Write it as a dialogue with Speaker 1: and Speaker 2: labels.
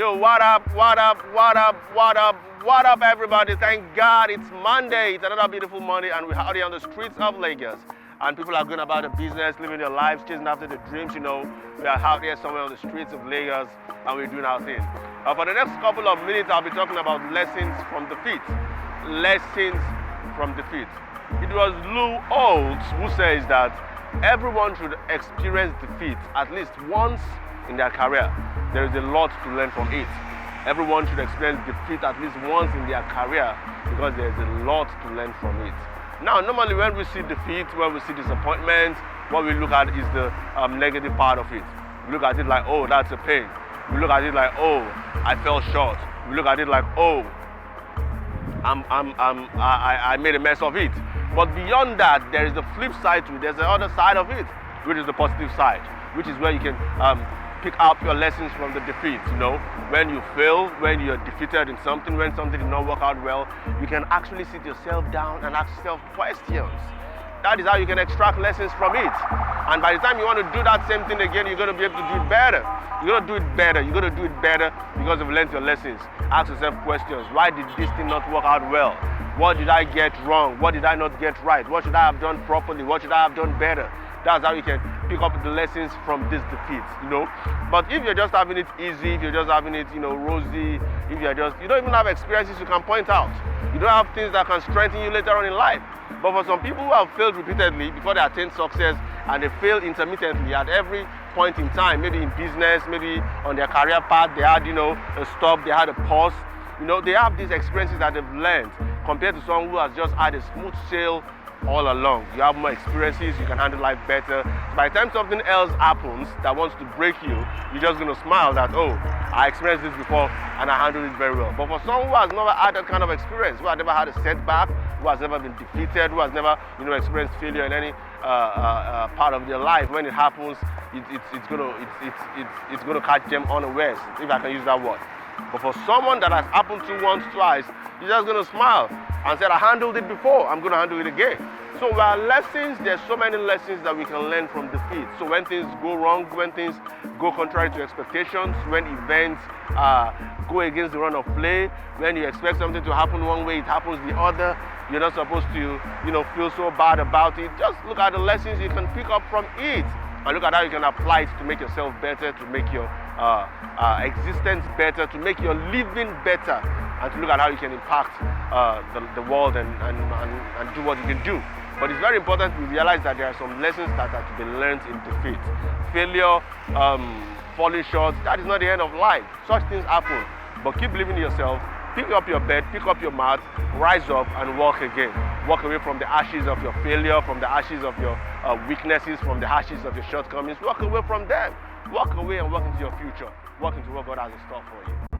Speaker 1: Yo, what up, what up, what up, what up, what up, everybody? Thank God it's Monday. It's another beautiful Monday, and we're out here on the streets of Lagos. And people are going about their business, living their lives, chasing after their dreams, you know. We are out here somewhere on the streets of Lagos, and we're doing our thing. For the next couple of minutes, I'll be talking about lessons from defeat. Lessons from defeat. It was Lou Holtz who says that everyone should experience defeat at least once in their career. There is a lot to learn from it. Everyone should experience defeat at least once in their career because there is a lot to learn from it. Now, normally when we see defeat, when we see disappointment, what we look at is the negative part of it. We look at it like, oh, that's a pain. We look at it like, oh, I fell short. We look at it like, oh, I made a mess of it. But beyond that, there is the flip side to it. There's the other side of it, which is the positive side, which is where you can pick up your lessons from the defeat. You know, when you fail, when you're defeated in something, when something did not work out well, you can actually sit yourself down and ask yourself questions. That is how you can extract lessons from it. And by the time you want to do that same thing again, you're going to be able to do it better. You're going to do it better. You're going to do it better because you've learned your lessons. Ask yourself questions. Why did this thing not work out well? What did I get wrong? What did I not get right? What should I have done properly? What should I have done better? That's how you can pick up the lessons from this defeat, you know. But if you're just having it easy, if you're just having it, you know, rosy, if you don't even have experiences you can point out. You don't have things that can strengthen you later on in life. But for some people who have failed repeatedly before they attain success, and they fail intermittently at every point in time, maybe in business, maybe on their career path, they had, you know, a stop, they had a pause. You know, they have these experiences that they've learned compared to someone who has just had a smooth sail all along. You have more experiences, you can handle life better. By the time something else happens that wants to break you, you're just going to smile that, oh, I experienced this before and I handled it very well. But for someone who has never had that kind of experience, who has never had a setback, who has never been defeated, who has never, you know, experienced failure in any part of their life, when it happens, it's going to catch them unawares, if I can use that word. But for someone that has happened to once, twice, you're just going to smile and say, I handled it before, I'm going to handle it again. So while lessons, there's so many lessons that we can learn from defeat. So when things go wrong, when things go contrary to expectations, when events go against the run of play, when you expect something to happen one way, it happens the other, you're not supposed to, you know, feel so bad about it. Just look at the lessons you can pick up from it. And look at how you can apply it to make yourself better, to make your existence better, to make your living better, and to look at how you can impact the world and do what you can do. But it's very important we realize that there are some lessons that are to be learned in defeat. Failure, falling short, that is not the end of life. Such things happen. But keep believing in yourself. Pick up your bed, pick up your mat, rise up and walk again. Walk away from the ashes of your failure, from the ashes of your weaknesses, from the ashes of your shortcomings. Walk away from them. Walk away and walk into your future. Walk into what God has in store for you.